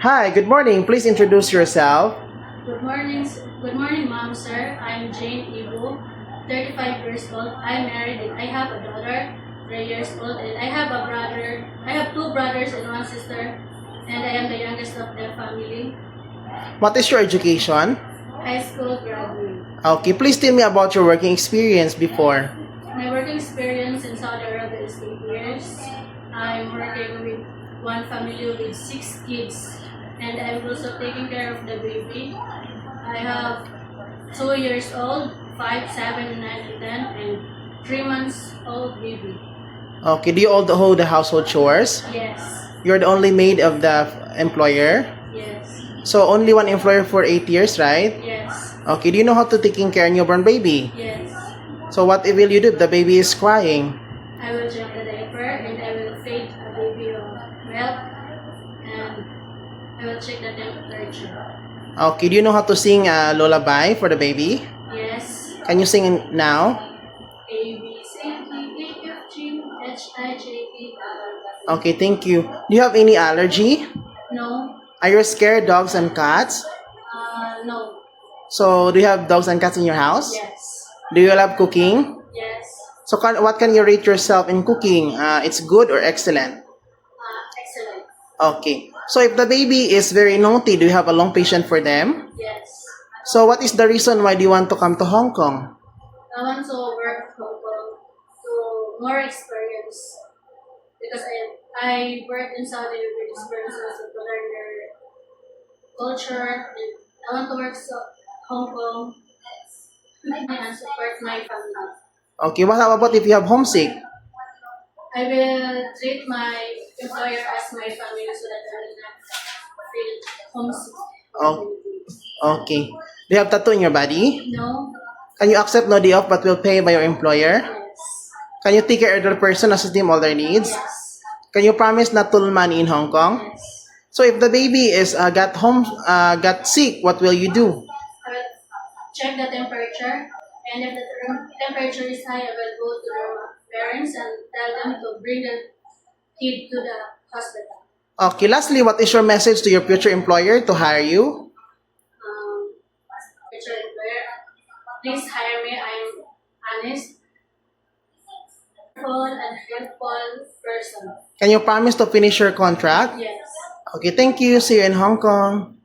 Hi, good morning. Please introduce yourself. Good morning, good morning, ma'am, sir. I'm Jane Ibu, 35 years old. I'm married and I have a daughter, 3 years old, and I have a brother. I have two brothers and one sister, and I am the youngest of the family. What is your education? High school graduate. Okay, please tell me about your working experience before. My working experience in Saudi Arabia is 8 years. I'm working with one family with 6 kids, and I'm also taking care of the baby. I have 2 years old, 5, 7, 9, and 10, and 3 months old baby. Okay, do you all hold the household chores? Yes, You're the only maid of the employer? yes, So only one employer for 8 years, right? yes, Okay, do you know how to taking care of newborn baby? yes. So what will you do if the baby is crying? I will change the diaper and I will feed a baby of milk, and I will check the temperature. Okay, do you know how to sing a lullaby for the baby? Yes. Can you sing it now? A B C D E F G H I J K L. Okay, thank you. Do you have any allergy? No. Are you scared dogs and cats? No. So do you have dogs and cats in your house? Yes. Do you love cooking? Yes. So what can you rate yourself in cooking? It's good or excellent? Excellent. Okay. So if the baby is very naughty, do you have a long patience for them? Yes. So what is the reason why do you want to come to Hong Kong? I want to work Hong Kong to more experience because I work in Saudi with experiences to learn their culture, and I want to work Hong Kong and support my family. Okay, what about if you have homesick? I will treat my employer as my family so that I will not feel homesick. Oh, okay. Do you have tattoo in your body? No? Can you accept no day off but will pay by your employer? Yes. Can you take care of the person, assist them all their needs? Yes. Can you promise not to lose money in Hong Kong? Yes. So if the baby is got sick, what will you do? I will check the temperature, and if the temperature is high, I will go to the parents and tell them to bring the kid to the hospital. Okay, lastly, what is your message to your future employer to hire you? Future employer, please hire me. I'm honest, helpful, and helpful person. Can you promise to finish your contract? Yes. Okay, thank you. See you in Hong Kong.